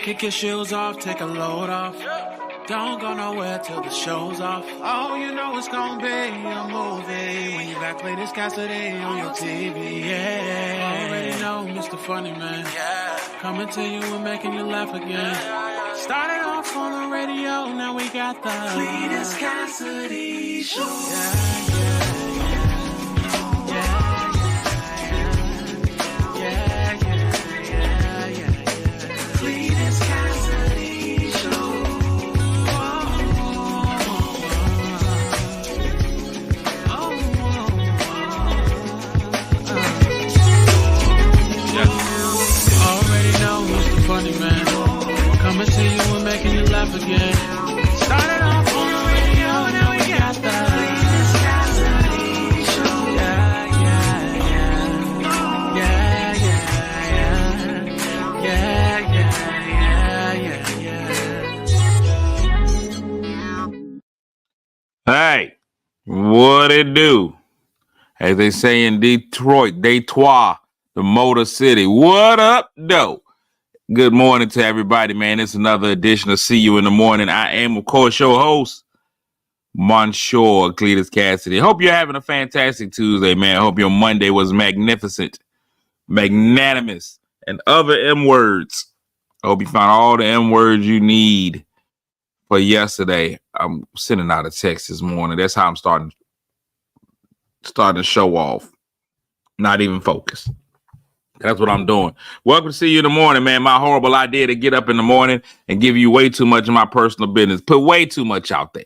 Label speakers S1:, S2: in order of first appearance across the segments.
S1: Kick your shoes off, take a load off. Don't go nowhere till the show's off. Oh, you know it's gonna be a movie when you got Cletus Cassidy on your TV. Yeah, already know Mr. Funny Man. Yeah, coming to you and making you laugh again. Started off on the radio, now we got the Cletus Cassidy Show. Yeah. Coming to you and making you laugh again. Started off on the radio, now we got the Cletus Cassidy Show.
S2: Hey, what it do? As they say in Detroit, Detroit, the Motor City. What up, though? Good morning to everybody, man. It's another edition of See You in the Morning. I am, of course, your host, Monsieur Cletus Cassidy. Hope you're having a fantastic Tuesday, man. Hope your Monday was magnificent, magnanimous, and other M words. Hope you found all the M words you need for yesterday. I'm sending out a text this morning. That's how I'm starting to show off. Not even focus. That's what I'm doing. Welcome to See You in the Morning, man. My horrible idea to get up in the morning and give you way too much of my personal business. Put way too much out there.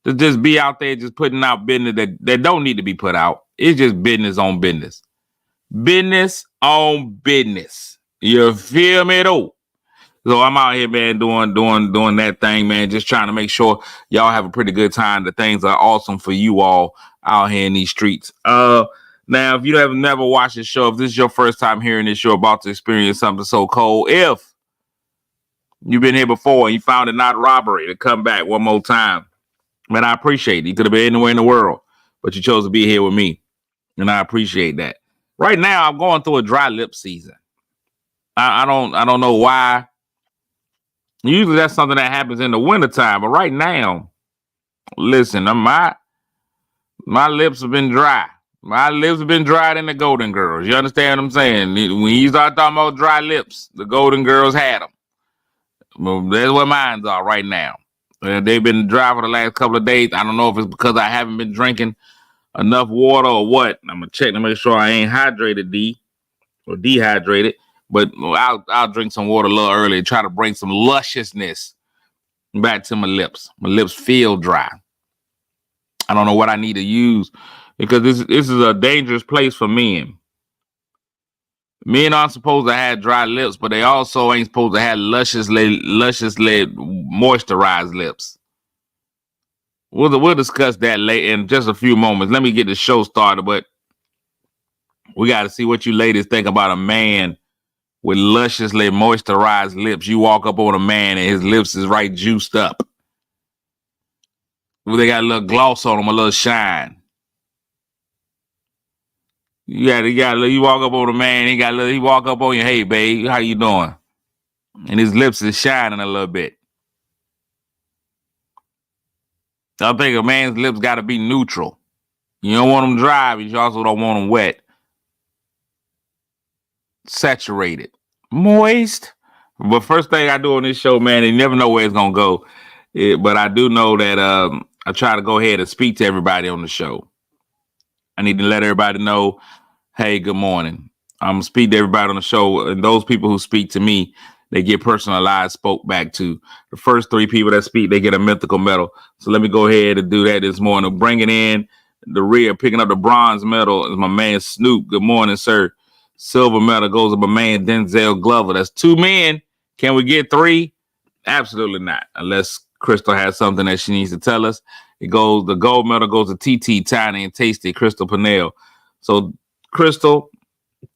S2: To just be out there just putting out business that don't need to be put out. It's just business on business. Business on business. You feel me, though? So I'm out here, man, doing that thing, man. Just trying to make sure y'all have a pretty good time. The things are awesome for you all out here in these streets. Now, if you have never watched this show, if this is your first time hearing this show, about to experience something so cold, if you've been here before and you found it not robbery to come back one more time, man, I appreciate it. You could have been anywhere in the world, but you chose to be here with me, and I appreciate that. Right now, I'm going through a dry lip season. I don't know why. Usually, that's something that happens in the wintertime, but right now, listen, my lips have been dry. My lips have been dried in the Golden Girls. You understand what I'm saying? When you start talking about dry lips, the Golden Girls had them. Well, that's what mine are right now. They've been dry for the last couple of days. I don't know if it's because I haven't been drinking enough water or what. I'm going to check to make sure I ain't hydrated or dehydrated. But I'll drink some water a little early and try to bring some lusciousness back to my lips. My lips feel dry. I don't know what I need to use, because this is a dangerous place for men. Men aren't supposed to have dry lips, but they also ain't supposed to have lusciously moisturized lips. We'll discuss that later in just a few moments. Let me get the show started, but we got to see what you ladies think about a man with lusciously moisturized lips. You walk up on a man and his lips is right juiced up. Well, they got a little gloss on them, a little shine. You walk up on a man, he walk up on you, hey babe, how you doing? And his lips is shining a little bit. I think a man's lips got to be neutral. You don't want them dry, but you also don't want them wet. Saturated. Moist. But first thing I do on this show, man, you never know where it's going to go. But I do know that I try to go ahead and speak to everybody on the show. I need to let everybody know, hey, good morning. I'm going to speak to everybody on the show. And those people who speak to me, they get personalized spoke back to. The first 3 people that speak, they get a mythical medal. So let me go ahead and do that this morning. Bringing in the rear, picking up the bronze medal is my man Snoop. Good morning, sir. Silver medal goes to my man Denzel Glover. That's 2 men. Can we get 3? Absolutely not. Unless Crystal has something that she needs to tell us. The gold medal goes to TT, Tiny, and Tasty, Crystal Pennell. So Crystal,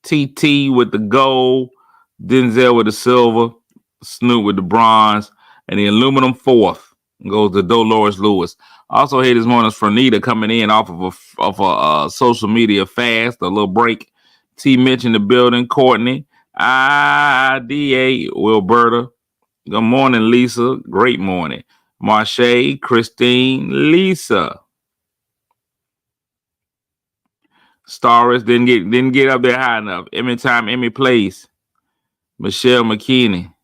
S2: TT with the gold, Denzel with the silver, Snoop with the bronze, and the aluminum 4th goes to Dolores Lewis. Also here this morning is Fernita coming in off of a social media fast, a little break. T Mitch in the building, Courtney, IDA, Wilberta, Good morning, Lisa. Great morning. Marche, Christine, Lisa. Starris didn't get up there high enough. Emmy time, Emmy place. Michelle McKinney.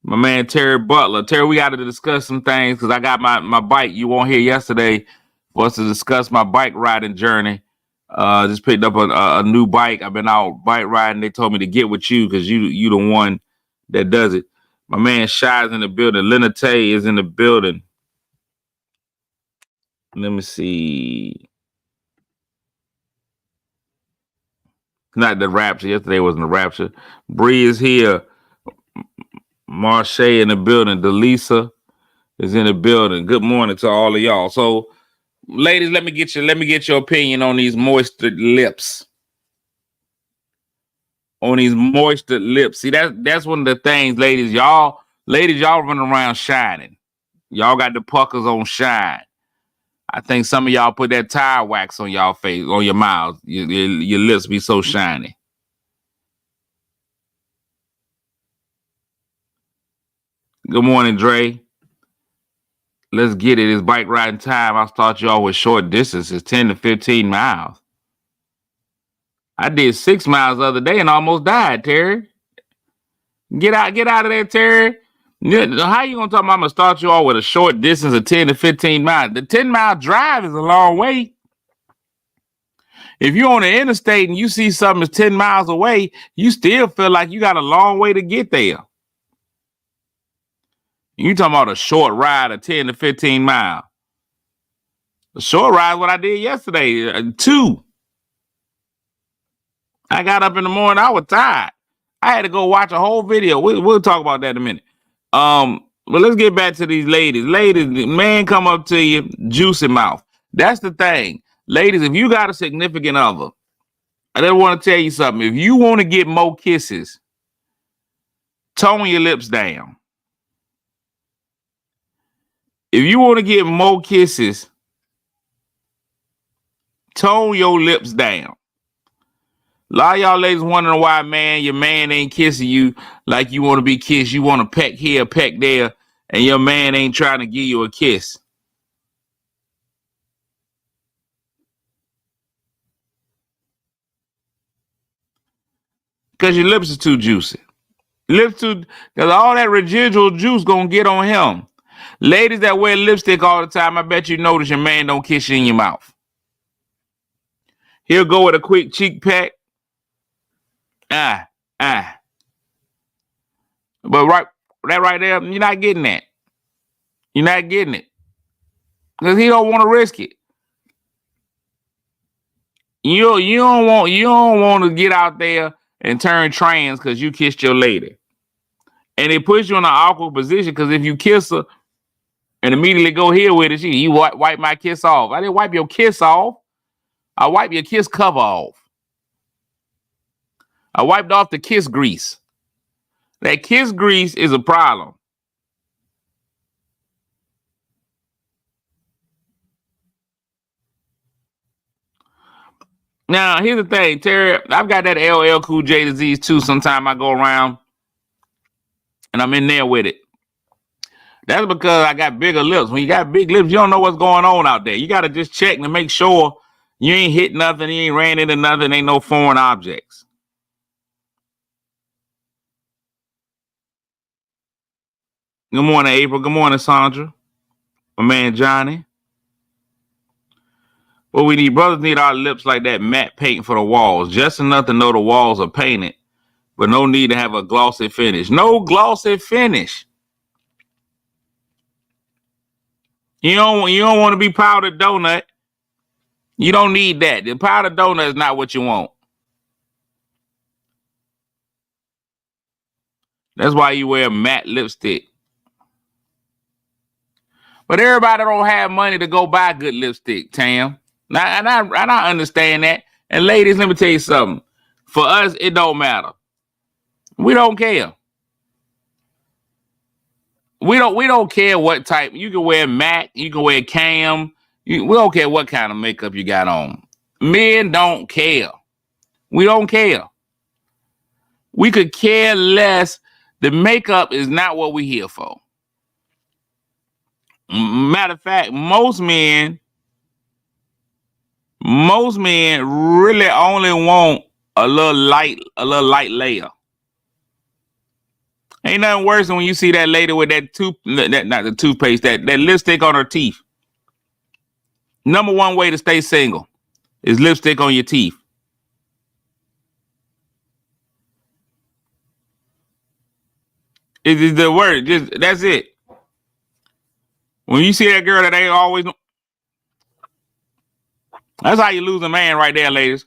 S2: My man Terry Butler. Terry, we got to discuss some things because I got my bike. You weren't here yesterday for us to discuss my bike riding journey. Just picked up a new bike. I've been out bike riding. They told me to get with you because you the one that does it. My man Shy's in the building. Lena Tay is in the building. Let me see. Not the Rapture. Yesterday wasn't the Rapture. Bree is here. Marche in the building. Delisa is in the building. Good morning to all of y'all. So, ladies, let me get your opinion on these moistured lips. On these moistured lips. See, that's one of the things, ladies. Y'all running around shining. Y'all got the puckers on shine. I think some of y'all put that tire wax on y'all face, on your mouth. Your lips be so shiny. Good morning, Dre. Let's get it. It's bike riding time. I'll start y'all with short distances, 10 to 15 miles. I did 6 miles the other day and almost died, Terry. Get out of there, Terry. How you gonna talk about I'm gonna start you all with a short distance of 10 to 15 miles? The 10-mile drive is a long way. If you're on the interstate and you see something that's 10 miles away, you still feel like you got a long way to get there. You talking about a short ride of 10 to 15 miles. A short ride is what I did yesterday, 2. I got up in the morning, I was tired. I had to go watch a whole video. We'll talk about that in a minute. But let's get back to these ladies. Ladies, man come up to you, juicy mouth. That's the thing. Ladies, if you got a significant other, I just want to tell you something. If you want to get more kisses, tone your lips down. If you want to get more kisses, tone your lips down. A lot of y'all ladies wondering why, man, your man ain't kissing you like you want to be kissed. You want to peck here, peck there, and your man ain't trying to give you a kiss. Because your lips are too juicy. Because all that residual juice gonna get on him. Ladies that wear lipstick all the time, I bet you notice your man don't kiss you in your mouth. He'll go with a quick cheek peck. But right there, you're not getting that. You're not getting it. Because he don't want to risk it. You don't want to get out there and turn trans because you kissed your lady. And it puts you in an awkward position because if you kiss her and immediately go here with it, you wipe my kiss off. I didn't wipe your kiss off. I wiped your kiss cover off. I wiped off the kiss grease. That kiss grease is a problem. Now, here's the thing, Terry. I've got that LL Cool J disease too. Sometime I go around and I'm in there with it. That's because I got bigger lips. When you got big lips, you don't know what's going on out there. You got to just check to make sure you ain't hit nothing, you ain't ran into nothing, ain't no foreign objects. Good morning, April. Good morning, Sandra. My man, Johnny. What we need, brothers need our lips like that matte paint for the walls. Just enough to know the walls are painted, but no need to have a glossy finish. No glossy finish. You don't want to be powdered donut. You don't need that. The powdered donut is not what you want. That's why you wear matte lipstick. But everybody don't have money to go buy good lipstick, Tam. And I understand that. And ladies, let me tell you something. For us, it don't matter. We don't care. We don't care what type. You can wear matte. You can wear cam. We don't care what kind of makeup you got on. Men don't care. We don't care. We could care less The makeup is not what we here for. Matter of fact, most men really only want a little light layer. Ain't nothing worse than when you see that lady with not the toothpaste, that lipstick on her teeth. Number one way to stay single is lipstick on your teeth. It is the word. That's it. When you see that girl that ain't always, that's how you lose a man right there, ladies.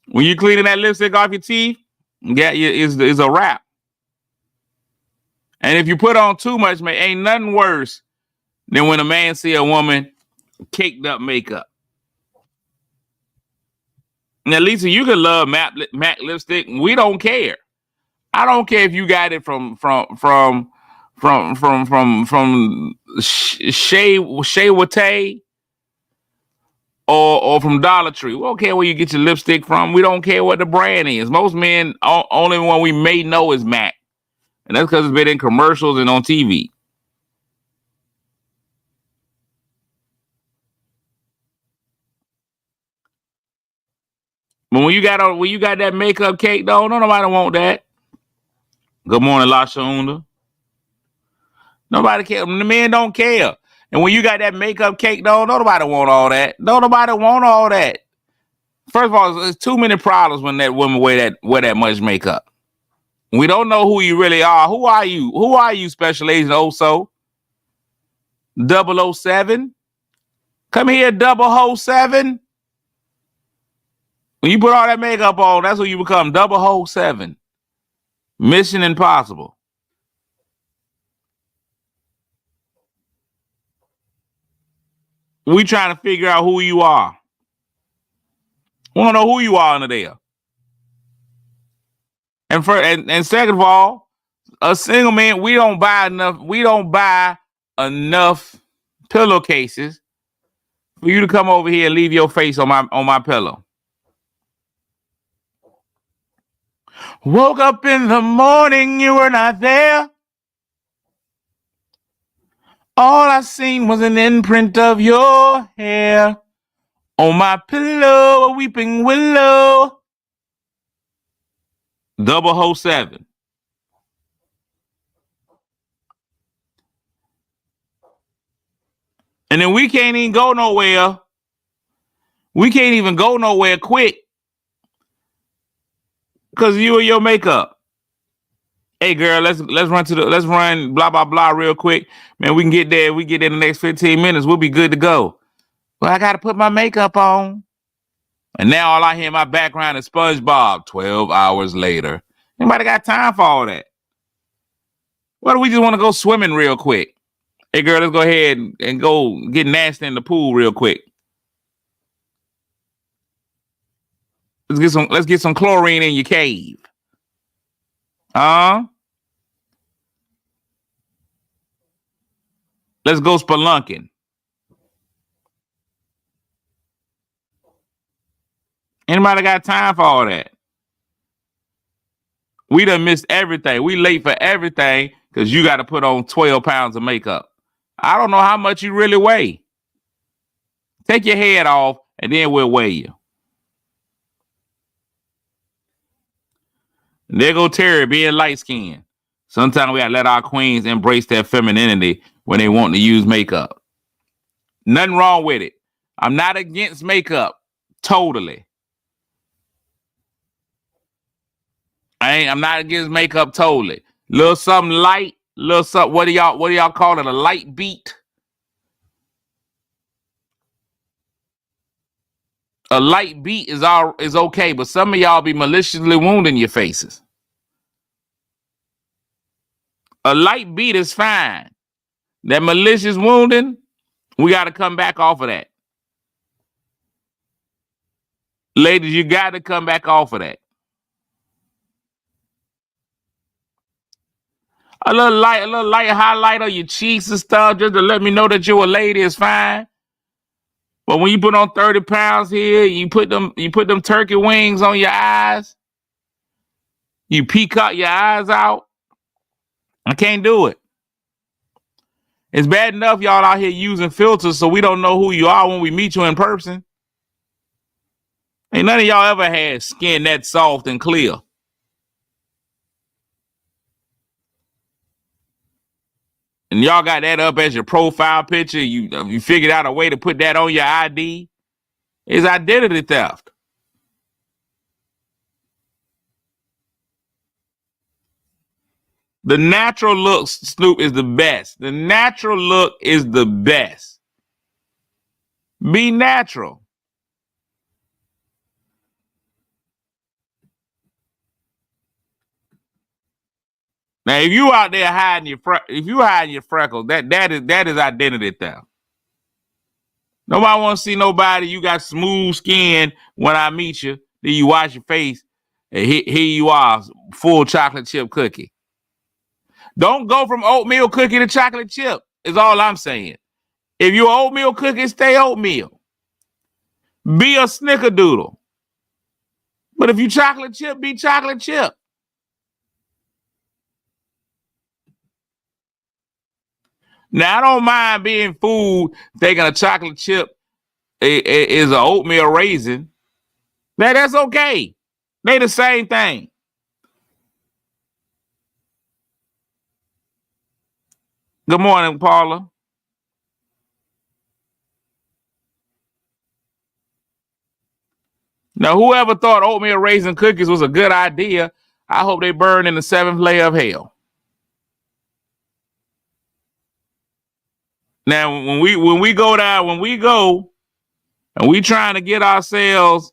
S2: When you cleaning that lipstick off your teeth, yeah, it's a wrap. And if you put on too much, man, ain't nothing worse than when a man see a woman caked up makeup. Now, Lisa, you can love MAC lipstick. We don't care. I don't care if you got it from Shea Watay or from Dollar Tree. We don't care where you get your lipstick from. We don't care what the brand is. Most men, only one we may know is MAC. And that's because it's been in commercials and on TV. But when you got that makeup cake, though, no nobody want that. Good morning, La Shunda. Nobody care. The men don't care. And when you got that makeup cake, though, nobody want all that. Nobody want all that. First of all, there's too many problems when that woman wear that much makeup. We don't know who you really are. Who are you? Who are you, Special Agent Oso? 007? Come here, 007. When you put all that makeup on, that's who you become, 007. Mission Impossible. We trying to figure out who you are. We don't know who you are under there. And second of all, a single man, we don't buy enough pillowcases for you to come over here and leave your face on my pillow. Woke up in the morning, you were not there. All I seen was an imprint of your hair on my pillow, a weeping willow. 007. And then we can't even go nowhere. We can't even go nowhere quick because of you and your makeup. Hey girl, let's run blah blah blah real quick. Man, we can get there. We get there in the next 15 minutes. We'll be good to go. Well, I gotta put my makeup on. And now all I hear in my background is SpongeBob 12 hours later. Anybody got time for all that? What do we just want to go swimming real quick? Hey girl, let's go ahead and go get nasty in the pool real quick. Let's get some chlorine in your cave. Let's go spelunking. Anybody got time for all that? We done missed everything. We late for everything because you got to put on 12 pounds of makeup. I don't know how much you really weigh. Take your head off and then we'll weigh you. And there go Terry being light skinned. Sometimes we gotta let our queens embrace their femininity when they want to use makeup. Nothing wrong with it. I'm not against makeup. Totally. I'm not against makeup totally. Little something light, little something. What do y'all call it? A light beat? A light beat is okay, but some of y'all be maliciously wounding your faces. A light beat is fine. That malicious wounding, we got to come back off of that. Ladies, you got to come back off of that. A little light highlight on your cheeks and stuff, just to let me know that you're a lady is fine. But when you put on 30 pounds here, you put them turkey wings on your eyes. You peacock your eyes out. I can't do it. It's bad enough y'all out here using filters so we don't know who you are when we meet you in person. Ain't none of y'all ever had skin that soft and clear. And y'all got that up as your profile picture. You figured out a way to put that on your ID. It's identity theft. The natural look, Snoop, is the best. The natural look is the best. Be natural. Now, if you out there hiding your freckles, that is identity theft. Nobody want to see nobody. You got smooth skin when I meet you. Then you wash your face, and here you are, full chocolate chip cookie. Don't go from oatmeal cookie to chocolate chip. Is all I'm saying. If you're oatmeal cookie, stay oatmeal. Be a snickerdoodle. But if you chocolate chip, be chocolate chip. Now, I don't mind being fooled thinking a chocolate chip is an oatmeal raisin. That's okay. They the same thing. Good morning, Paula. Now, whoever thought oatmeal raisin cookies was a good idea, I hope they burn in the 7th layer of hell. Now, when we go and we trying to get ourselves,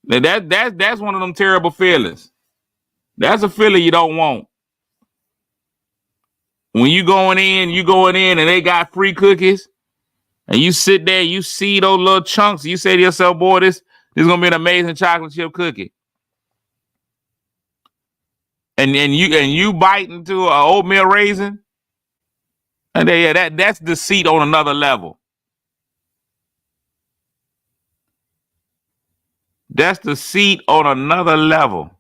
S2: that's one of them terrible feelings. That's a feeling you don't want. When you going in and they got free cookies, and you sit there, you see those little chunks, you say to yourself, boy, this is gonna be an amazing chocolate chip cookie. And you bite into an oatmeal raisin, and that's deceit on another level. That's deceit on another level.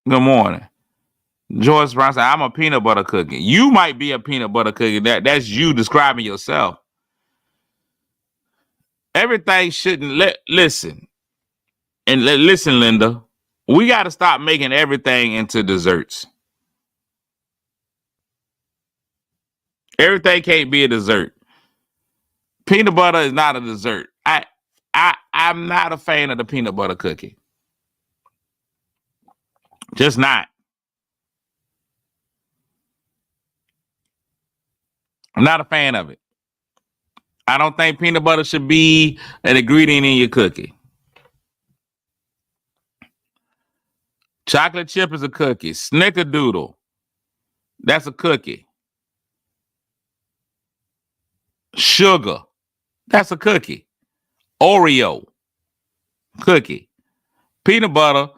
S2: Good morning. Joyce Brown said, I'm a peanut butter cookie. You might be a peanut butter cookie. That's you describing yourself. Everything shouldn't listen. And listen, Linda, we got to stop making everything into desserts. Everything can't be a dessert. Peanut butter is not a dessert. I'm not a fan of the peanut butter cookie. Just not. I'm not a fan of it. I don't think peanut butter should be an ingredient in your cookie. Chocolate chip is a cookie. Snickerdoodle, that's a cookie. Sugar, that's a cookie. Oreo, cookie. Peanut butter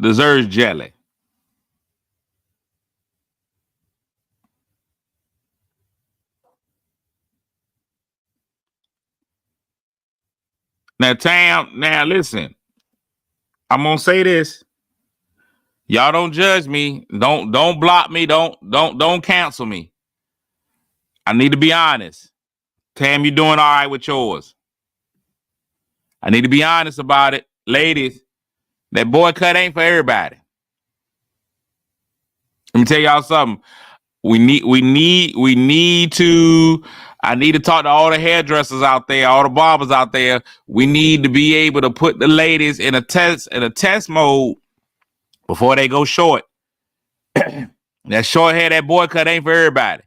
S2: deserves jelly. Now, Tam, now listen. I'm gonna say this. Y'all don't judge me. Don't block me. Don't cancel me. I need to be honest. Tam, you doing all right with yours. I need to be honest about it. Ladies, that boycott ain't for everybody. Let me tell y'all something. I need to talk to all the hairdressers out there, all the barbers out there. We need to be able to put the ladies in a test mode before they go short. That short hair, that boycott ain't for everybody.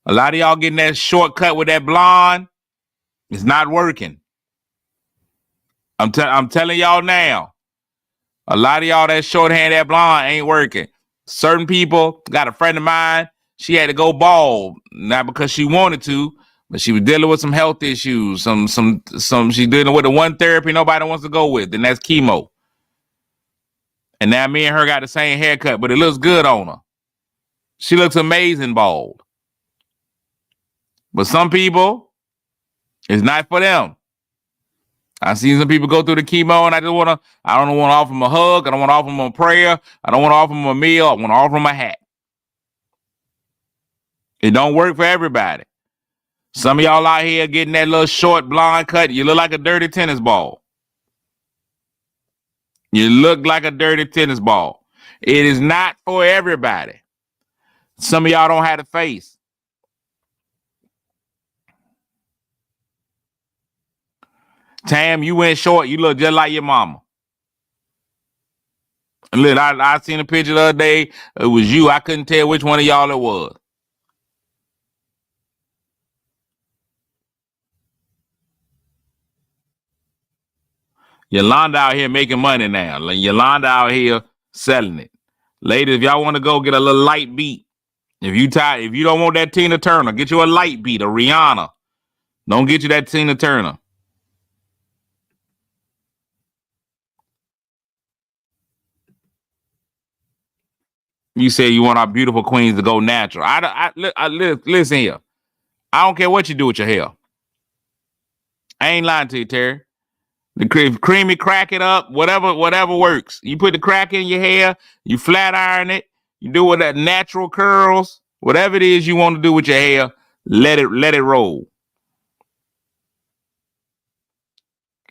S2: A lot of y'all getting that shortcut with that blonde. It's not working. I'm telling y'all now. A lot of y'all that short hair, that blonde ain't working. Certain people, got a friend of mine, she had to go bald, not because she wanted to, but she was dealing with some health issues. She's dealing with the one therapy nobody wants to go with, and that's chemo. And now me and her got the same haircut, but it looks good on her. She looks amazing bald. But some people, it's not for them. I seen some people go through the chemo, and I don't want to offer them a hug. I don't want to offer them a prayer. I don't want to offer them a meal. I want to offer them a hat. It don't work for everybody. Some of y'all out here getting that little short blonde cut. You look like a dirty tennis ball. You look like a dirty tennis ball. It is not for everybody. Some of y'all don't have the face. Tam, you went short. You look just like your mama. Look, I seen a picture the other day. It was you. I couldn't tell which one of y'all it was. Yolanda out here making money now. Yolanda out here selling it. Ladies, if y'all want to go get a little light beat, if you don't want that Tina Turner, get you a light beat, a Rihanna. Don't get you that Tina Turner. You say you want our beautiful queens to go natural. Listen here. I don't care what you do with your hair. I ain't lying to you, Terry. The creamy, crack it up, whatever works. You put the crack in your hair, you flat iron it, you do with that natural curls, whatever it is you want to do with your hair, let it roll.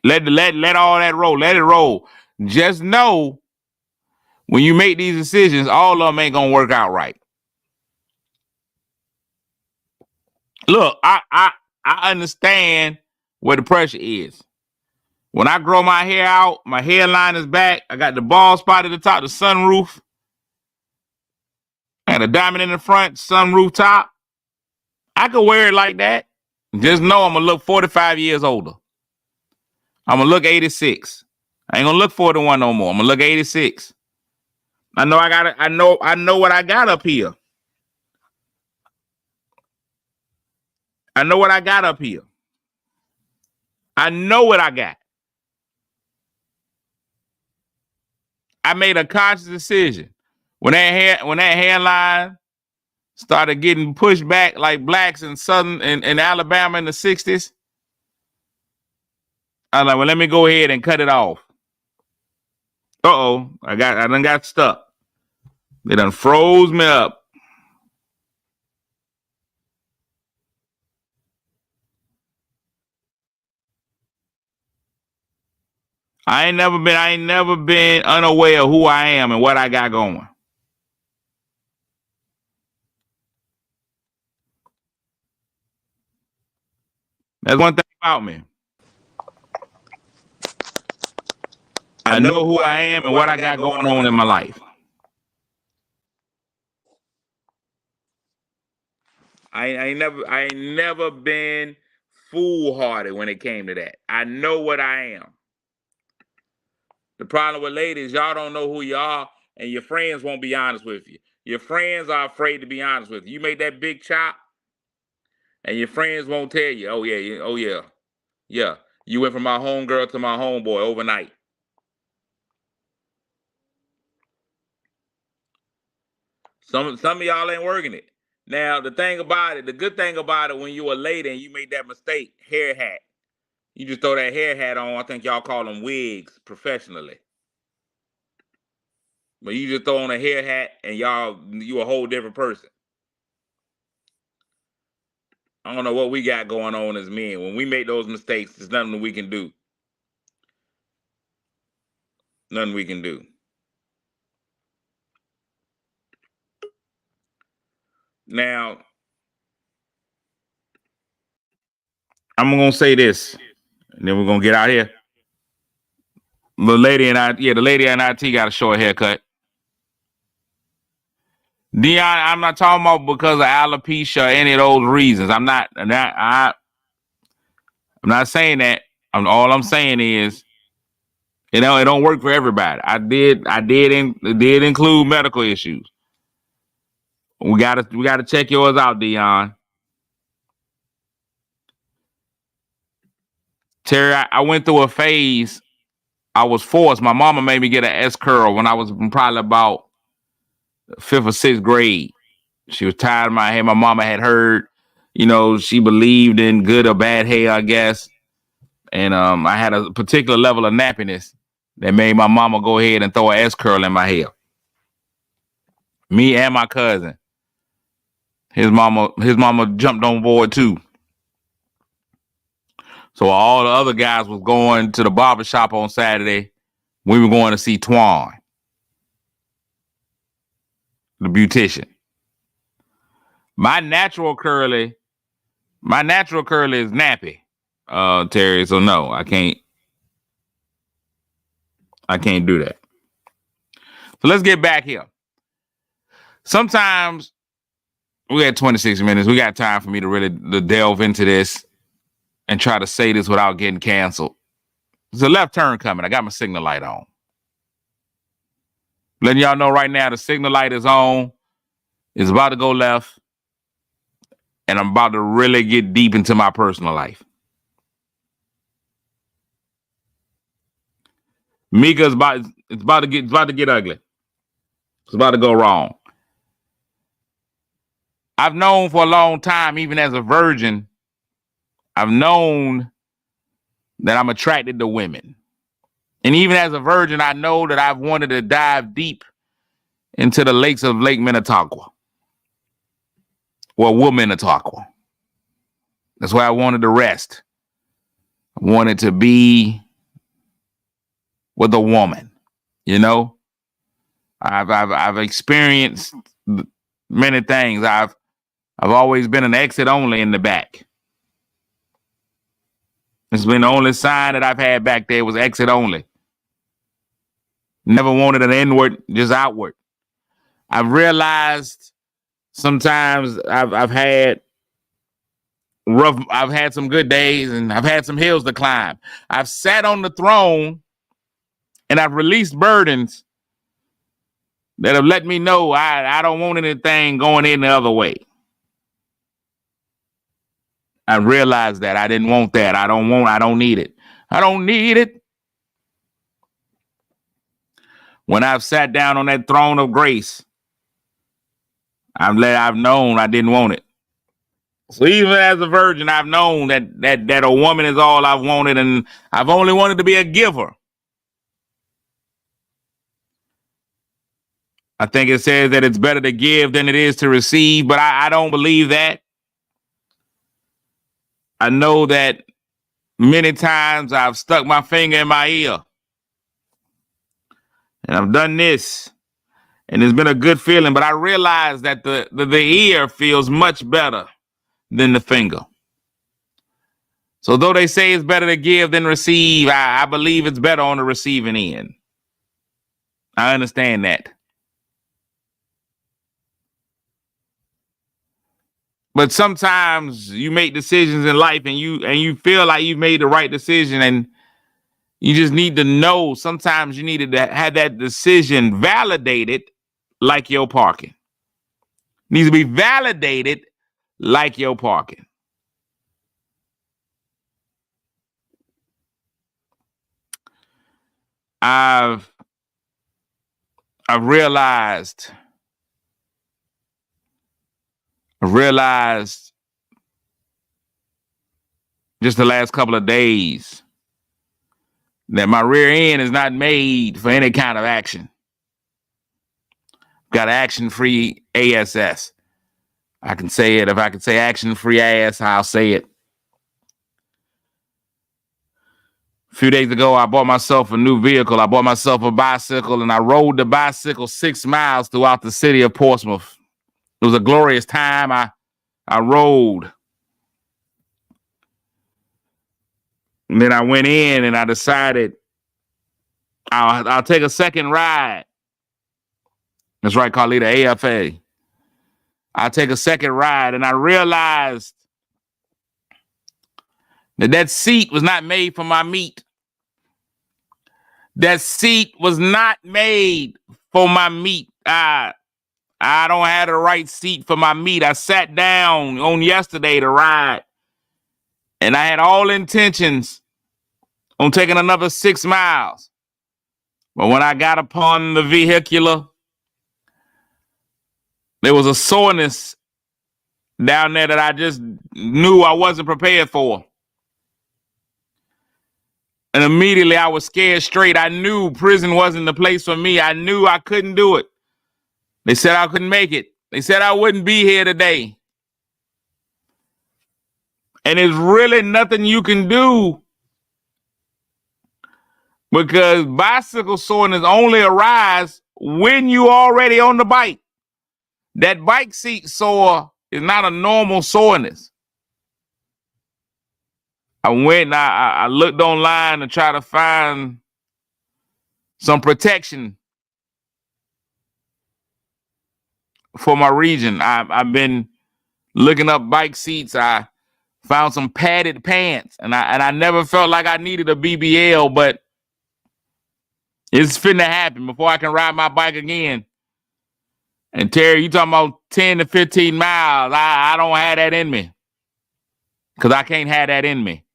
S2: Let all that roll. Let it roll. Just know when you make these decisions, all of them ain't gonna work out right. Look, I understand where the pressure is. When I grow my hair out, my hairline is back. I got the bald spot at the top, the sunroof. I got a diamond in the front, sunroof top. I could wear it like that. Just know I'm gonna look 45 years older. I'm gonna look 86. I ain't gonna look 41 no more. I'm gonna look 86. I know I know what I got up here. I know what I got up here. I know what I got. I made a conscious decision. When that hairline started getting pushed back like blacks in in Alabama in the 60s, I was like, well, let me go ahead and cut it off. I done got stuck. They done froze me up. I ain't never been unaware of who I am and what I got going. That's one thing about me. I know who I am and what I got going on in my life. I ain't never been foolhardy when it came to that. I know what I am. The problem with ladies, y'all don't know who you are, and your friends won't be honest with you. Your friends are afraid to be honest with you. You make that big chop, and your friends won't tell you. Oh yeah. You went from my homegirl to my homeboy overnight. Some of y'all ain't working it. Now, the good thing about it, when you're a lady and you make that mistake, hair hat. You just throw that hair hat on. I think y'all call them wigs professionally. But you just throw on a hair hat and you a whole different person. I don't know what we got going on as men. When we make those mistakes, there's nothing we can do. Nothing we can do. Now, I'm gonna say this, and then we're gonna get out here. The lady in IT got a short haircut. Dion, I'm not talking about because of alopecia or any of those reasons. I'm not saying that. All I'm saying is, it don't work for everybody. I did include medical issues. We gotta check yours out, Dion. Terry, I went through a phase. I was forced. My mama made me get an S curl when I was probably about 5th or 6th grade. She was tired of my hair. My mama had heard, she believed in good or bad hair, I guess. And I had a particular level of nappiness that made my mama go ahead and throw an S curl in my hair. Me and my cousin. His mama jumped on board too. So all the other guys was going to the barbershop on Saturday. We were going to see Twan, the beautician. My natural curly is nappy, Terry. So no, I can't do that. So let's get back here. Sometimes we had 26 minutes. We got time for me to really delve into this and try to say this without getting canceled. There's a left turn coming. I got my signal light on. Letting y'all know right now the signal light is on. It's about to go left. And I'm about to really get deep into my personal life. Mika's about to get ugly. It's about to go wrong. I've known for a long time, even as a virgin, I've known that I'm attracted to women. And even as a virgin, I know that I've wanted to dive deep into the lakes of Lake Minnetonka. Well, Minnetonka. That's where I wanted to rest. I wanted to be with a woman. You know, I've experienced many things. I've always been an exit only in the back. It's been the only sign that I've had back there was exit only. Never wanted an inward, just outward. I've realized sometimes I've had some good days and I've had some hills to climb. I've sat on the throne and I've released burdens that have let me know I don't want anything going in the other way. I realized that I didn't want that. I don't need it. I don't need it. When I've sat down on that throne of grace, I've known I didn't want it. So even as a virgin, I've known that a woman is all I've wanted, and I've only wanted to be a giver. I think it says that it's better to give than it is to receive, but I don't believe that. I know that many times I've stuck my finger in my ear and I've done this and it's been a good feeling, but I realize that the ear feels much better than the finger. So though they say it's better to give than receive, I believe it's better on the receiving end. I understand that. But sometimes you make decisions in life and you feel like you've made the right decision and you just need to know. Sometimes you needed to have that decision validated like your parking. It needs to be validated like your parking. I've realized just the last couple of days that my rear end is not made for any kind of action. Got action-free ASS. I can say it. If I could say action-free ass, I'll say it. A few days ago, I bought myself a new vehicle. I bought myself a bicycle, and I rode the bicycle 6 miles throughout the city of Portsmouth. It was a glorious time. I rode. And then I went in and I decided I'll take a second ride. That's right, Carlita, AFA. I'll take a second ride, and I realized that seat was not made for my meat. That seat was not made for my meat. I don't have the right seat for my meat. I sat down on yesterday to ride, and I had all intentions on taking another 6 miles. But when I got upon the vehicular, there was a soreness down there that I just knew I wasn't prepared for. And immediately I was scared straight. I knew prison wasn't the place for me. I knew I couldn't do it. They said I couldn't make it. They said I wouldn't be here today. And there's really nothing you can do because bicycle soreness only arise when you already on the bike. That bike seat sore is not a normal soreness. I went and I looked online to try to find some protection for my region. I've been looking up bike seats. I found some padded pants, and I never felt like I needed a BBL, but it's finna happen before I can ride my bike again. And Terry, you talking about 10 to 15 miles. I don't have that in me. Because I can't have that in me.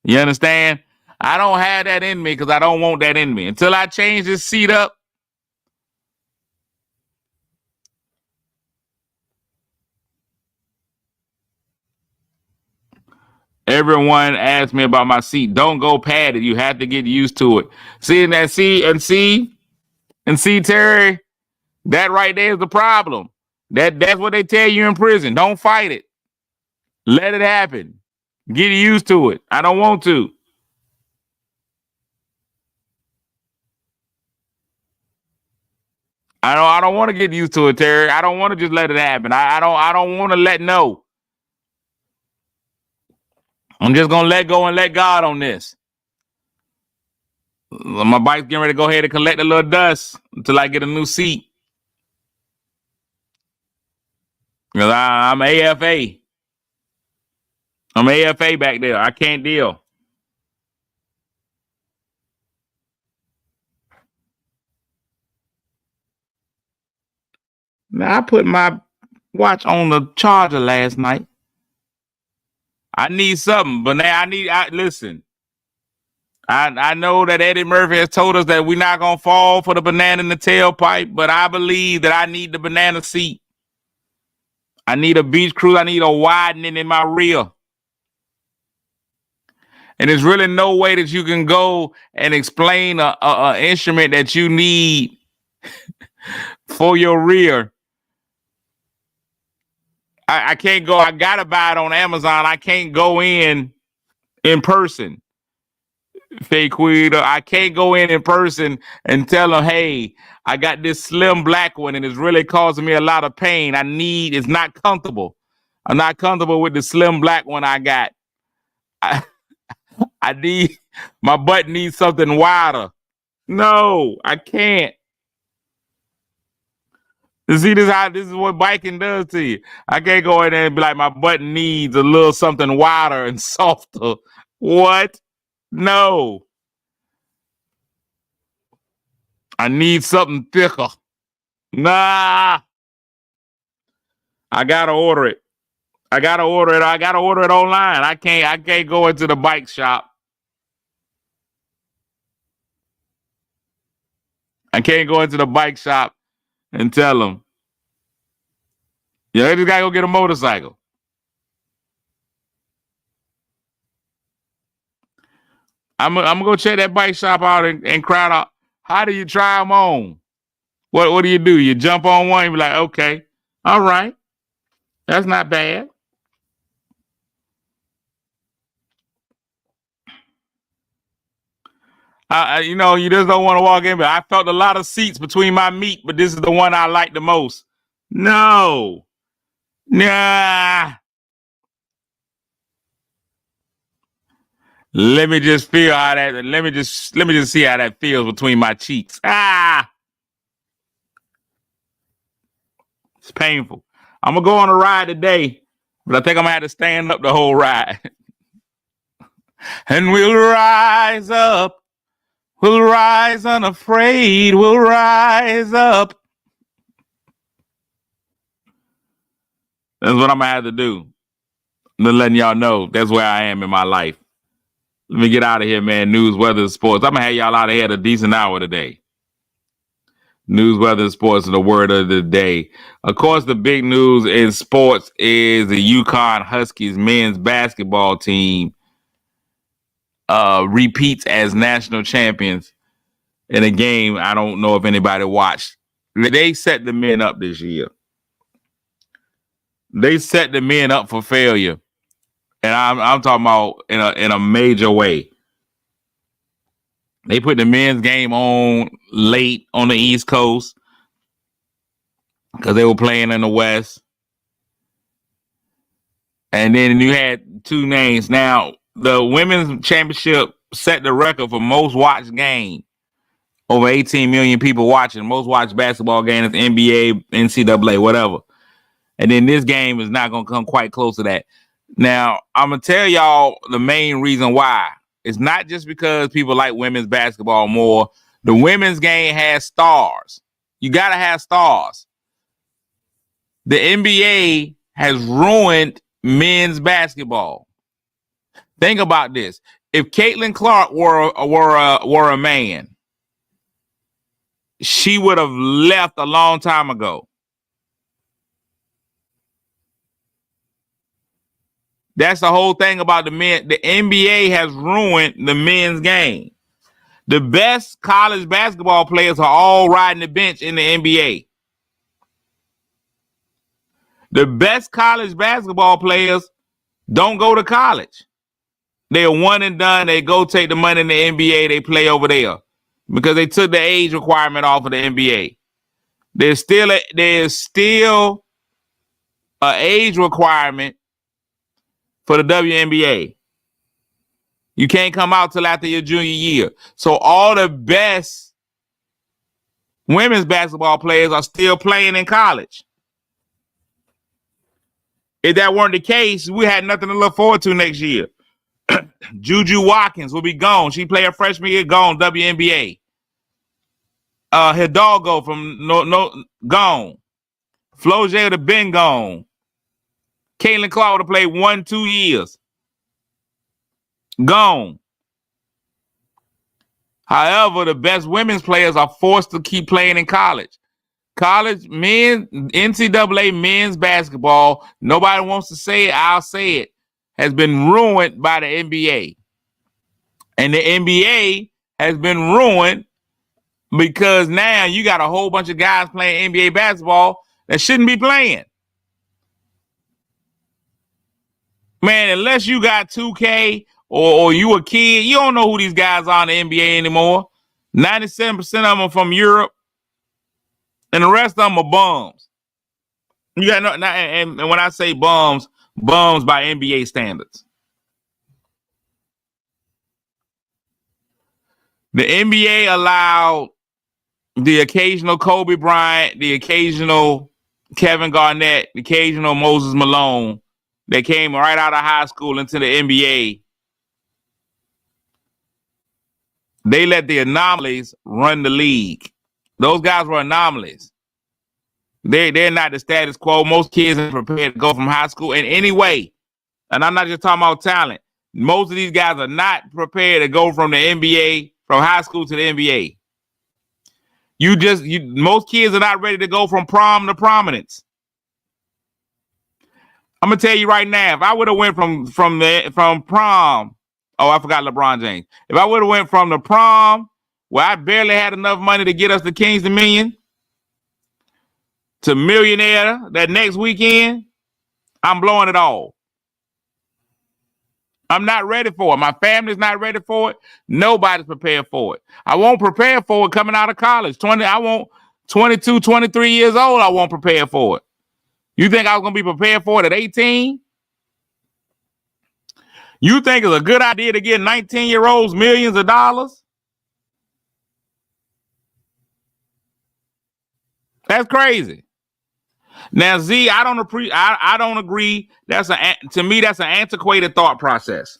S2: You understand? I don't have that in me because I don't want that in me. Until I change this seat up, everyone asks me about my seat. Don't go padded. You have to get used to it. See, Terry, that right there is the problem. That's what they tell you in prison. Don't fight it. Let it happen. Get used to it. I don't want to. I don't want to get used to it, Terry. I don't want to just let it happen. I don't want to let no. I'm just gonna let go and let God on this. My bike's getting ready to go ahead and collect a little dust until I get a new seat. Because I'm AFA. I'm AFA back there. I can't deal. Now, I put my watch on the charger last night. I need something, but now listen. I know that Eddie Murphy has told us that we're not going to fall for the banana in the tailpipe, but I believe that I need the banana seat. I need a beach cruise. I need a widening in my rear. And there's really no way that you can go and explain a instrument that you need for your rear. I can't go. I got to buy it on Amazon. I can't go in person. Fakeweed, I can't go in person and tell them, hey, I got this slim black one and it's really causing me a lot of pain. It's not comfortable. I'm not comfortable with the slim black one I got. I need, my butt needs something wider. No, I can't. You see this is what biking does to you. I can't go in there and be like, my butt needs a little something wider and softer. What? No. I need something thicker. Nah. I gotta order it. I gotta order it online. I can't go into the bike shop. I can't go into the bike shop and tell them, yeah, this guy go get a motorcycle. I'm gonna go check that bike shop out and crowd out. How do you try them on? What do? You jump on one and be like, okay, all right, that's not bad. You just don't want to walk in. But I felt a lot of seats between my meat, but this is the one I like the most. No, nah. Let me just feel how that. Let me just see how that feels between my cheeks. It's painful. I'm gonna go on a ride today, but I think I'm gonna have to stand up the whole ride. And we'll rise up. We'll rise unafraid. We'll rise up. That's what I'm gonna have to do. I'm just letting y'all know that's where I am in my life. Let me get out of here, man. News, weather, sports. I'm gonna have y'all out of here at a decent hour today. News, weather, and sports is the word of the day. Of course, the big news in sports is the UConn Huskies men's basketball team repeats as national champions in a game I don't know if anybody watched. They set the men up this year. They set the men up for failure. And I'm talking about in a major way. They put the men's game on late on the East Coast because they were playing in the West. And then you had two names. Now, the women's championship set the record for most watched game. Over 18 million people watching. Most watched basketball games, NBA, NCAA, whatever. And then this game is not going to come quite close to that. Now, I'm going to tell y'all the main reason why. It's not just because people like women's basketball more. The women's game has stars. You got to have stars. The NBA has ruined men's basketball. Think about this. If Caitlin Clark were a man, she would have left a long time ago. That's the whole thing about the men. The NBA has ruined the men's game. The best college basketball players are all riding the bench in the NBA. The best college basketball players don't go to college. They're one and done. They go take the money in the NBA. They play over there because they took the age requirement off of the NBA. There's still an age requirement for the WNBA. You can't come out till after your junior year. So all the best women's basketball players are still playing in college. If that weren't the case, we had nothing to look forward to next year. Juju Watkins will be gone. She played her freshman year, gone, WNBA. Hidalgo gone. Floje would have been gone. Caitlin Clark would have played 1-2 years. Gone. However, the best women's players are forced to keep playing in college. College men, NCAA men's basketball, nobody wants to say it, I'll say it, has been ruined by the NBA. And the NBA has been ruined because now you got a whole bunch of guys playing NBA basketball that shouldn't be playing. Man, unless you got 2K or you a kid, you don't know who these guys are in the NBA anymore. 97% of them are from Europe, and the rest of them are bums. You got no, and when I say bums by NBA standards. The NBA allowed the occasional Kobe Bryant, the occasional Kevin Garnett, the occasional Moses Malone that came right out of high school into the NBA. They let the anomalies run the league. Those guys were anomalies. They're not the status quo. Most kids are prepared to go from high school in any way. And I'm not just talking about talent. Most of these guys are not prepared to go from the NBA, from high school to the NBA. Most kids are not ready to go from prom to prominence. I'm gonna tell you right now, if I would have went from prom, oh, I forgot LeBron James. If I would have went from the prom, where I barely had enough money to get us to Kings Dominion, to millionaire that next weekend, I'm blowing it all. I'm not ready for it. My family's not ready for it. Nobody's prepared for it. I won't prepare for it coming out of college. 22, 23 years old, I won't prepare for it. You think I was going to be prepared for it at 18? You think it's a good idea to give 19-year-olds millions of dollars? That's crazy. Now, Z, I don't agree. To me, that's an antiquated thought process.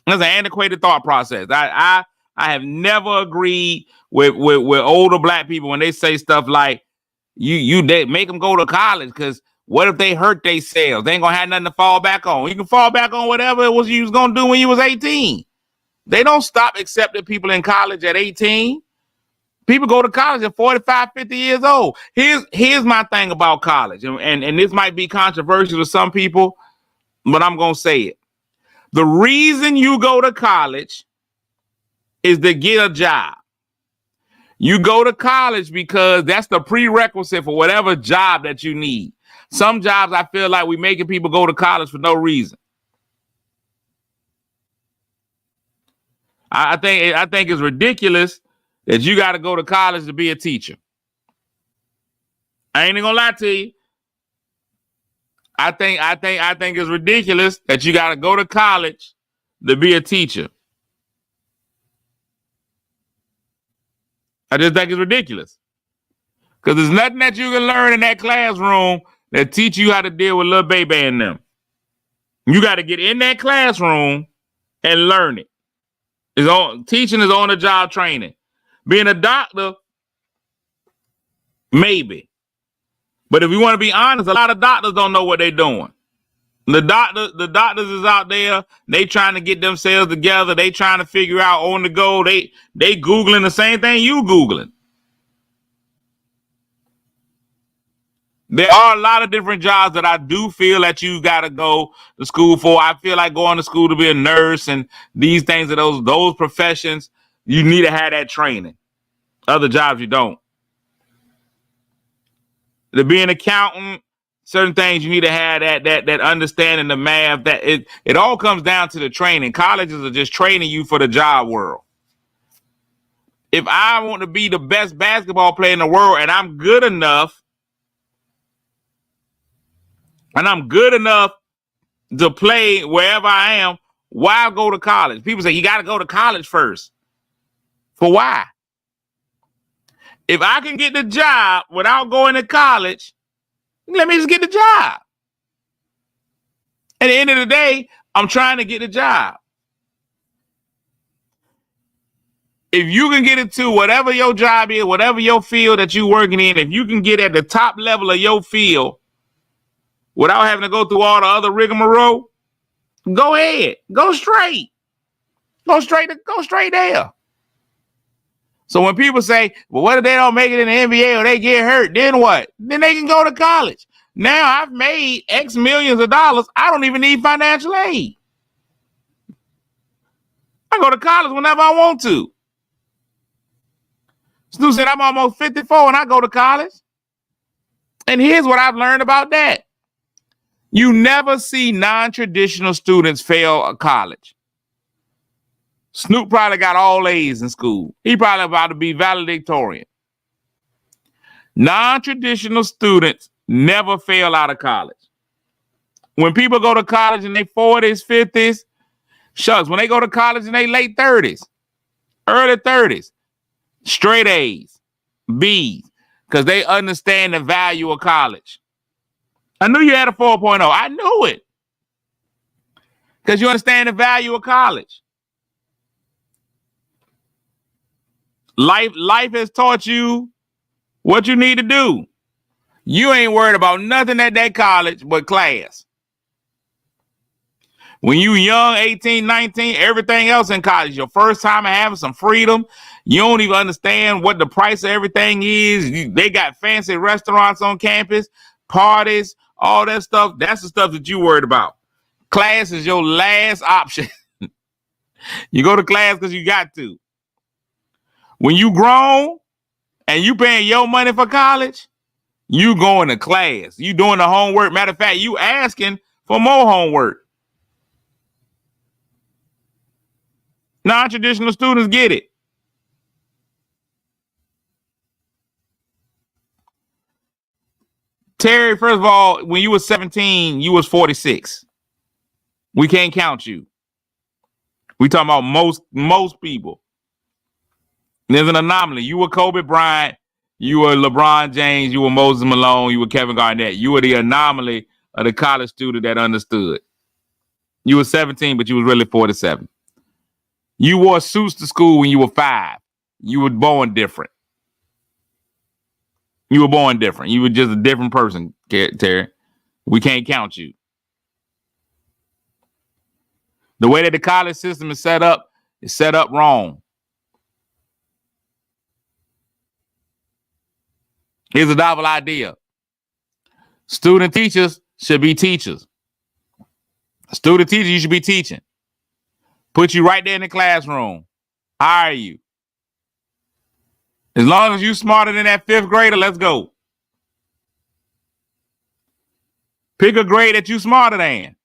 S2: That's an antiquated thought process. I have never agreed with older black people when they say stuff like they make them go to college because what if they hurt themselves? They ain't gonna have nothing to fall back on. You can fall back on whatever it was you was gonna do when you was 18. They don't stop accepting people in college at 18. People go to college at 45, 50 years old. Here's my thing about college, and this might be controversial to some people, but I'm going to say it. The reason you go to college is to get a job. You go to college because that's the prerequisite for whatever job that you need. Some jobs I feel like we're making people go to college for no reason. I think it's ridiculous that you got to go to college to be a teacher. I ain't even gonna lie to you. I think it's ridiculous that you got to go to college to be a teacher. I just think it's ridiculous because there's nothing that you can learn in that classroom that teach you how to deal with little baby and them. You got to get in that classroom and learn it. Teaching is on the job training. Being a doctor, maybe. But if you want to be honest, a lot of doctors don't know what they're doing. The doctors is out there, they trying to get themselves together, they trying to figure out on the go, they Googling the same thing you Googling. There are a lot of different jobs that I do feel that you got to go to school for. I feel like going to school to be a nurse and these things are those professions, you need to have that training. Other jobs you don't. To be an accountant, certain things you need to have that understanding the math. That it all comes down to the training. Colleges are just training you for the job world. If I want to be the best basketball player in the world and I'm good enough to play wherever I am, why go to college? People say you got to go to college first. For why? If I can get the job without going to college, let me just get the job. At the end of the day, I'm trying to get a job. If you can get into whatever your job is, whatever your field that you're working in, if you can get at the top level of your field without having to go through all the other rigmarole, go ahead. Go straight. Go straight there. So when people say, well, what if they don't make it in the NBA or they get hurt? Then what? Then they can go to college. Now I've made X millions of dollars. I don't even need financial aid. I go to college whenever I want to. Stu said, I'm almost 54 and I go to college. And here's what I've learned about that. You never see non-traditional students fail college. Snoop probably got all A's in school. He probably about to be valedictorian. Non-traditional students never fail out of college. When people go to college in their 40s, 50s, shucks, when they go to college in their late 30s, early 30s, straight A's, B's, because they understand the value of college. I knew you had a 4.0. I knew it. Because you understand the value of college. Life has taught you what you need to do. You ain't worried about nothing at that college but class. When you young, 18, 19, everything else in college, your first time of having some freedom, you don't even understand what the price of everything is. They got fancy restaurants on campus, parties, all that stuff. That's the stuff that you worried about. Class is your last option. You go to class because you got to. When you grown and you paying your money for college, you going to class. You doing the homework. Matter of fact, you asking for more homework. Non-traditional students get it. Terry, first of all, when you was 17, you was 46. We can't count you. We talking about most people. There's an anomaly. You were Kobe Bryant. You were LeBron James. You were Moses Malone. You were Kevin Garnett. You were the anomaly of the college student that understood. You were 17, but you was really 47. You wore suits to school when you were 5. You were born different. You were born different. You were just a different person, Terry. We can't count you. The way that the college system is set up wrong. Here's a novel idea. Student teachers should be teachers. Student teachers, you should be teaching. Put you right there in the classroom. Hire you. As long as you smarter than that 5th grader, let's go. Pick a grade that you smarter than.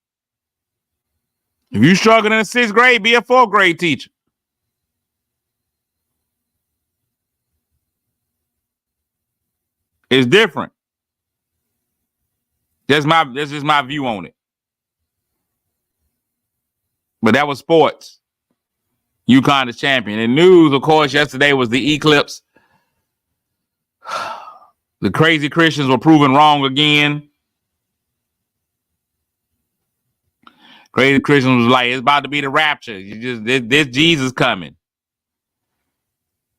S2: If you struggling in the 6th grade, be a 4th grade teacher. It's different. That's just my view on it. But that was sports. UConn is champion. And news, of course, yesterday was the eclipse. The crazy Christians were proven wrong again. Crazy Christians was like, it's about to be the rapture. This Jesus coming.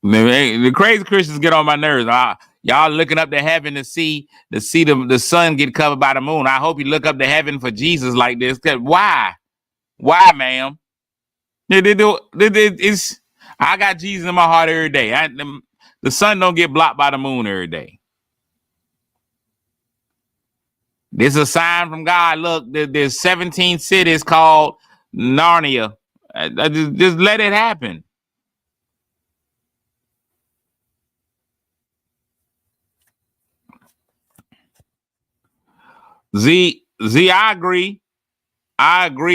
S2: The crazy Christians get on my nerves. Y'all looking up to heaven to see the sun get covered by the moon. I hope you look up to heaven for Jesus like this. Why? Why, ma'am? I got Jesus in my heart every day. The sun don't get blocked by the moon every day. This is a sign from God. Look, there's 17 cities called Narnia. Just let it happen. Z, I agree.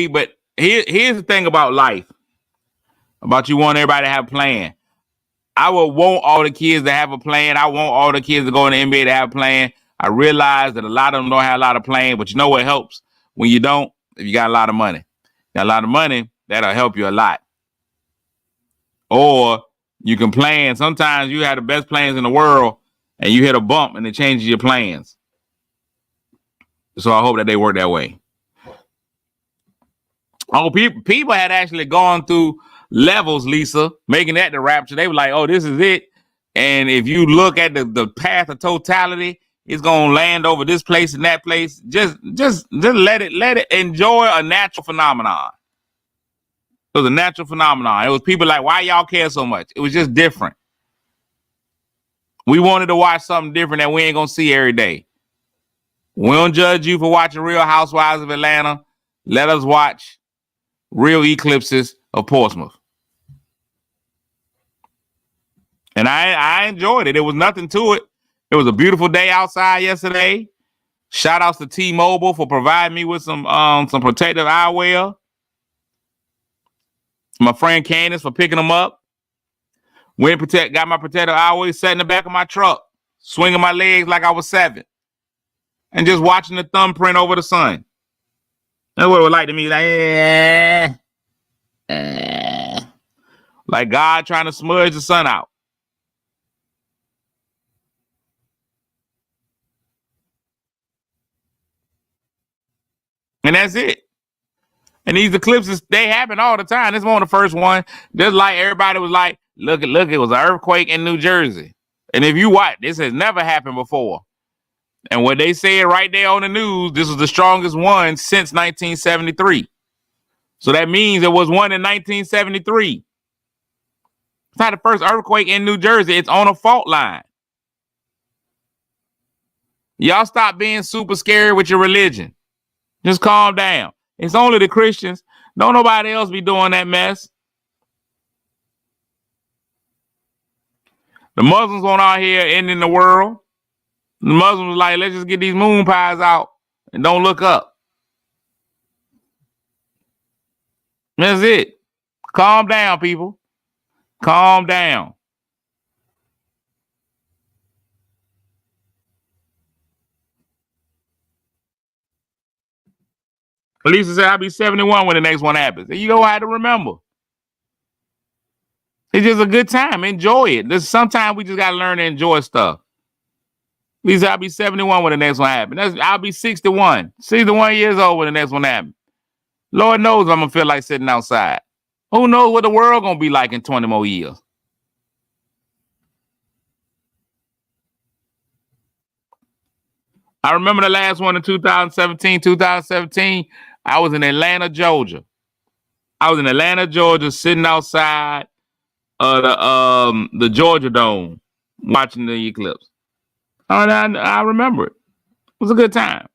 S2: But here's the thing about life. About you want everybody to have a plan. I would want all the kids to have a plan. I want all the kids to go in the NBA to have a plan. I realize that a lot of them don't have a lot of plan, but you know what helps when you don't? If you got a lot of money. Got a lot of money, that'll help you a lot. Or you can plan. Sometimes you have the best plans in the world and you hit a bump and it changes your plans. So I hope that they work that way. Oh, people had actually gone through levels, Lisa, making that the rapture. They were like, oh, this is it. And if you look at the path of totality, it's gonna land over this place and that place. Just let it enjoy a natural phenomenon. It was a natural phenomenon. It was people like, why y'all care so much? It was just different. We wanted to watch something different that we ain't gonna see every day. We don't judge you for watching Real Housewives of Atlanta. Let us watch real eclipses of Portsmouth. And I enjoyed it. There was nothing to it. It was a beautiful day outside yesterday. Shout outs to T-Mobile for providing me with some protective eyewear. My friend Candace for picking them up. Got my protective eyewear, sat in the back of my truck, swinging my legs like I was 7. And just watching the thumbprint over the sun. That's what it was like to me. Like God trying to smudge the sun out. And that's it. And these eclipses, they happen all the time. This one of the first one. Just like everybody was like, look, it was an earthquake in New Jersey. And if you watch, this has never happened before. And what they said right there on the news, this was the strongest one since 1973. So that means there was one in 1973. It's not the first earthquake in New Jersey. It's on a fault line. Y'all stop being super scary with your religion. Just calm down. It's only the Christians. Don't nobody else be doing that mess. The Muslims on out here ending the world. The Muslims was like, let's just get these moon pies out and don't look up. That's it. Calm down, people. Calm down. Lisa said, I'll be 71 when the next one happens. And you don't have to remember. It's just a good time. Enjoy it. Sometimes we just got to learn to enjoy stuff. Lisa, I'll be 71 when the next one happens. I'll be 61 years old when the next one happens. Lord knows I'm going to feel like sitting outside. Who knows what the world going to be like in 20 more years? I remember the last one in 2017, I was in Atlanta, Georgia. Sitting outside of the Georgia Dome watching the eclipse. I remember it. It was a good time.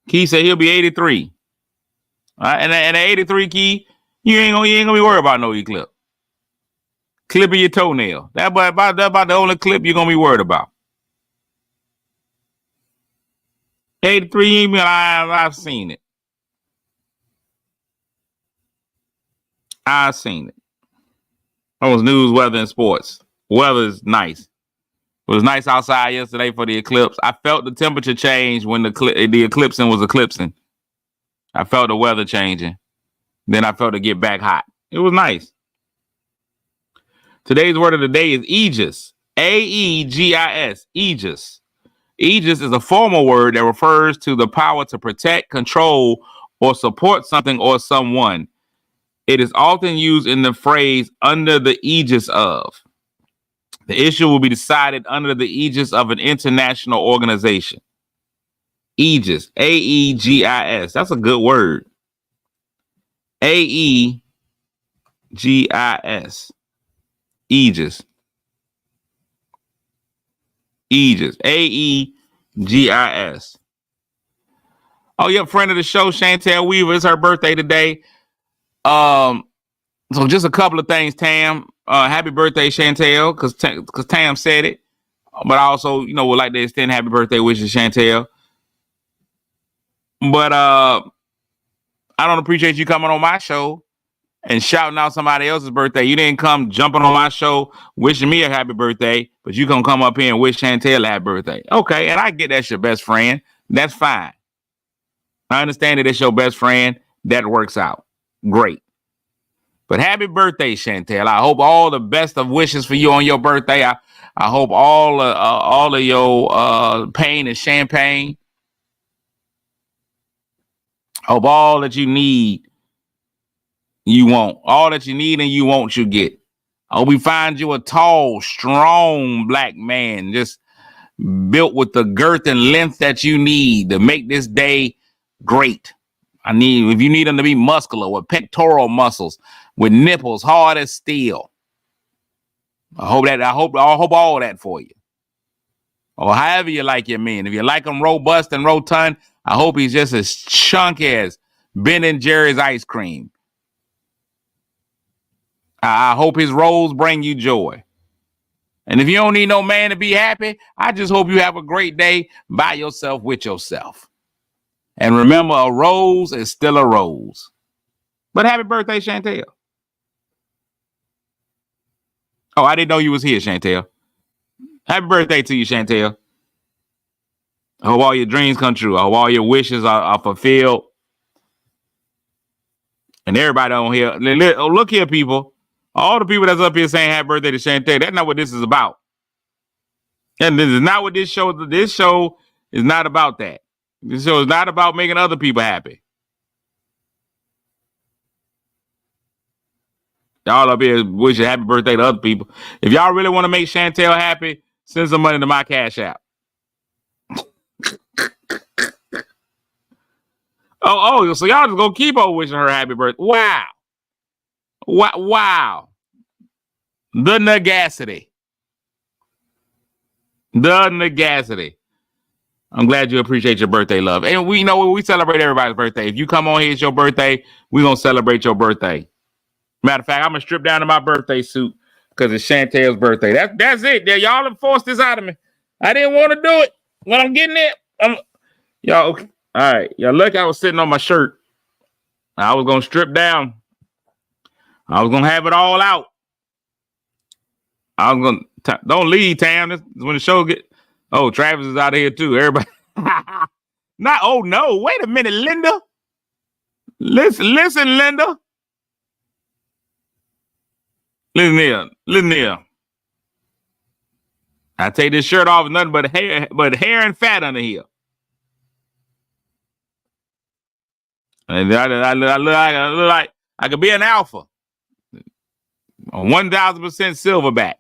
S2: Keith said he'll be 83. And the 83 key, you ain't gonna be worried about no eclipse. Clipping your toenail. That's about the only clip you're gonna be worried about. 83 email, I've seen it. I've seen it. That was news, weather, and sports. Weather is nice. It was nice outside yesterday for the eclipse. I felt the temperature change when the eclipsing was eclipsing. I felt the weather changing. Then I felt it get back hot. It was nice. Today's word of the day is aegis. Aegis. Aegis. Aegis is a formal word that refers to the power to protect, control, or support something or someone. It is often used in the phrase under the aegis of. The issue will be decided under the aegis of an international organization. Aegis. Aegis. That's a good word. Aegis. Aegis. Aegis. Aegis. Oh, yeah, friend of the show, Chantel Weaver. It's her birthday today. So just a couple of things, Tam. Happy birthday, Chantel, because Tam said it. But I also, would like to extend happy birthday wishes, Chantel. But I don't appreciate you coming on my show and shouting out somebody else's birthday. You didn't come jumping on my show wishing me a happy birthday, but you gonna come up here and wish Chantel a happy birthday. Okay, and I get that's your best friend. That's fine. I understand that it's your best friend. That works out. Great. But happy birthday, Chantel. I hope all the best of wishes for you on your birthday. I hope all of your pain is champagne. Hope all that you need, you want. All that you need and you want, you get. I hope we find you a tall, strong black man, just built with the girth and length that you need to make this day great. If you need them to be muscular with pectoral muscles, with nipples hard as steel. I hope all that for you. Or however you like your men. If you like them robust and rotund, I hope he's just as chunky as Ben and Jerry's ice cream. I hope his rolls bring you joy. And if you don't need no man to be happy, I just hope you have a great day by yourself with yourself. And remember, a rose is still a rose. But happy birthday, Chantel. Oh, I didn't know you was here, Chantel. Happy birthday to you, Chantel. I hope all your dreams come true. I hope all your wishes are fulfilled. And everybody on here, look here, people. All the people that's up here saying happy birthday to Chantel, that's not what this is about. And this is not what this show is not about that. This show is not about making other people happy. Y'all up here wishing happy birthday to other people. If y'all really want to make Chantel happy, send some money to my Cash App. Oh, so y'all just gonna keep on wishing her happy birthday. Wow. Wow. The nagacity. I'm glad you appreciate your birthday, love. And we celebrate everybody's birthday. If you come on here, it's your birthday, we're gonna celebrate your birthday. Matter of fact, I'm gonna strip down to my birthday suit because it's Chantel's birthday. That's it. Y'all have forced this out of me. I didn't want to do it. When I'm getting it, y'all. Okay. All right, y'all. Look, I was sitting on my shirt. I was gonna strip down. I was gonna have it all out. I was gonna don't leave, Tam. This is when the show get. Oh, Travis is out of here too. Everybody. Not. Oh no! Wait a minute, Linda. Listen, Linda. Listen here. I take this shirt off, nothing but hair and fat under here. And I look like I could be an alpha. 1,000% silverback.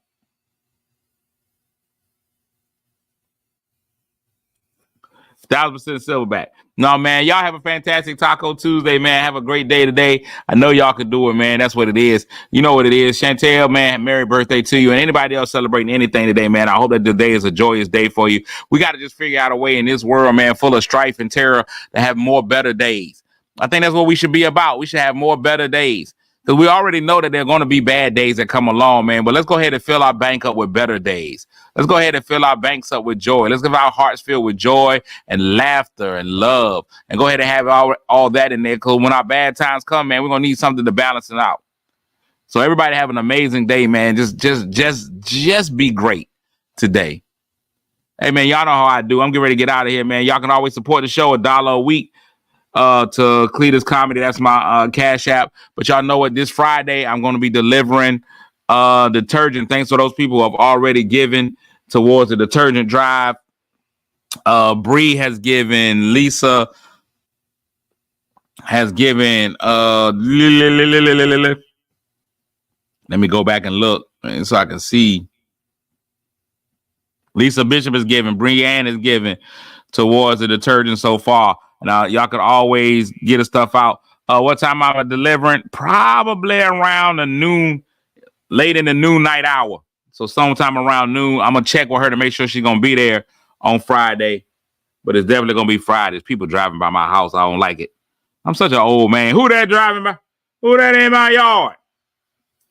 S2: Silverback. No, man, y'all have a fantastic Taco Tuesday, man. Have a great day today. I know y'all can do it, man. That's what it is. You know what it is. Chantel, man, merry birthday to you. And anybody else celebrating anything today, man, I hope that today is a joyous day for you. We got to just figure out a way in this world, man, full of strife and terror to have more better days. I think that's what we should be about. We should have more better days because we already know that there are going to be bad days that come along, man. But let's go ahead and fill our bank up with better days. Let's go ahead and fill our banks up with joy. Let's give our hearts filled with joy and laughter and love, and go ahead and have all that in there. Because when our bad times come, man, we're gonna need something to balance it out. So everybody have an amazing day, man. Just be great today. Hey, man, y'all know how I do. I'm getting ready to get out of here, man. Y'all can always support the show $1 a week to Cletus Comedy. That's my Cash App. But y'all know what? This Friday, I'm going to be delivering detergent. Thanks to those people who have already given towards the detergent drive. Bree has given. Lisa has given. Let me go back and look so I can see. Lisa Bishop is giving. Brianne is giving towards the detergent so far. Now, y'all can always get the stuff out. What time I'm delivering? Probably around the noon, late in the noon night hour. So sometime around noon, I'm going to check with her to make sure she's going to be there on Friday. But it's definitely going to be Friday. There's people driving by my house. I don't like it. I'm such an old man. Who that driving by? Who that in my yard?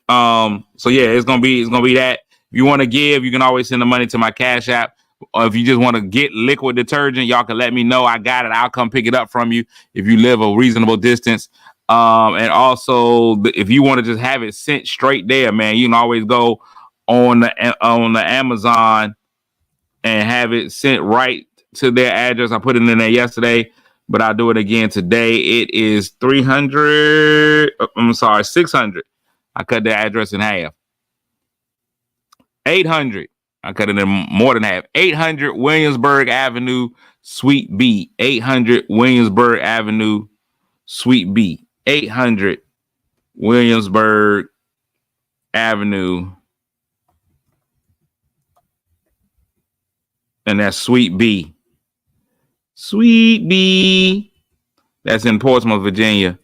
S2: So yeah, it's gonna be that. If you want to give, you can always send the money to my Cash App. Or if you just want to get liquid detergent, y'all can let me know. I got it. I'll come pick it up from you if you live a reasonable distance. And also, if you want to just have it sent straight there, man, you can always go on the Amazon and have it sent right to their address. I put it in there yesterday, but I'll do it again today. It is 600. I cut the address in half. 800. I cut it in more than half. 800 Williamsburg Avenue, Suite B. 800 Williamsburg Avenue, Suite B. 800 Williamsburg Avenue. And that's Suite B. Suite B. That's in Portsmouth, Virginia.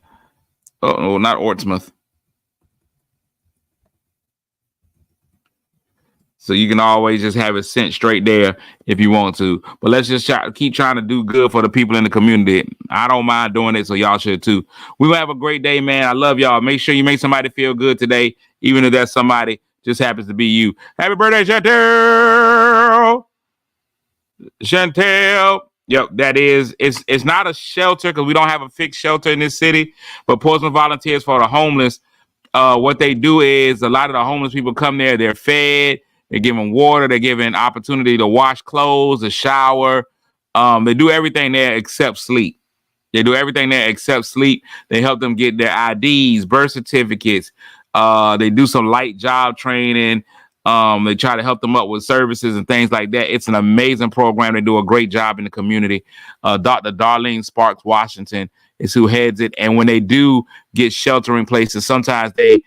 S2: Oh, not Ortsmouth. So you can always just have it sent straight there if you want to. But let's just keep trying to do good for the people in the community. I don't mind doing it, so y'all should too. We're going to have a great day, man. I love y'all. Make sure you make somebody feel good today, even if that somebody just happens to be you. Happy birthday, Chantel. Chantel. Yep, that is. It's not a shelter because we don't have a fixed shelter in this city, but Portsmouth Volunteers for the Homeless, what they do is a lot of the homeless people come there, they're fed, they're given water, they're given opportunity to wash clothes, to shower. They do everything there except sleep. They help them get their IDs, birth certificates. They do some light job training. They try to help them up with services and things like that. It's an amazing program. They do a great job in the community. Dr. Darlene Sparks Washington is who heads it. And when they do get sheltering places, sometimes they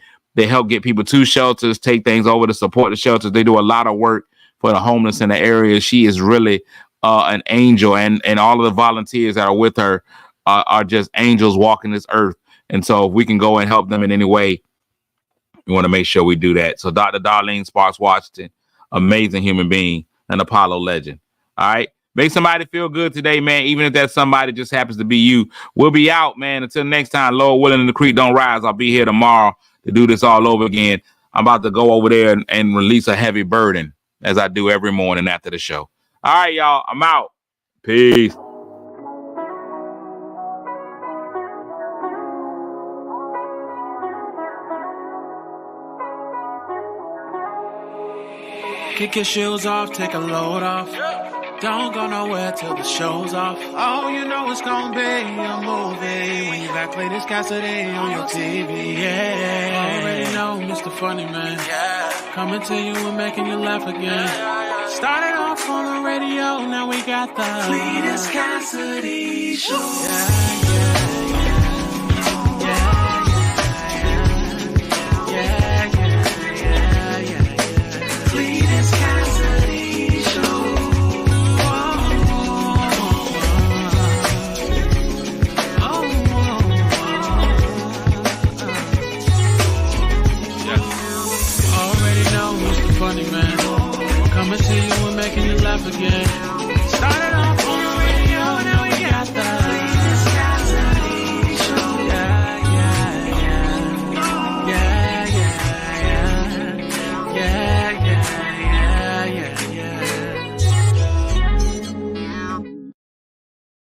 S2: help get people to shelters, take things over to support the shelters. They do a lot of work for the homeless in the area. She is really an angel, and all of the volunteers that are with her are just angels walking this earth. And so if we can go and help them in any way, we want to make sure we do that. So Dr. Darlene Sparks Washington, amazing human being, an Apollo legend. All right. Make somebody feel good today, man. Even if that somebody just happens to be you. We'll be out, man. Until next time, Lord willing, and the creek don't rise. I'll be here tomorrow to do this all over again. I'm about to go over there and release a heavy burden as I do every morning after the show. All right, y'all. I'm out. Peace.
S1: Kick your shoes off, take a load off. Don't go nowhere till the show's off. Oh, you know it's gonna be a movie when you got Cletus Cassidy on your TV. Yeah, already know Mr. Funny Man. Yeah, coming to you and making you laugh again. Started off on the radio, now we got the Cletus Cassidy Show. Funny Man, coming to you and making you laugh again. Started off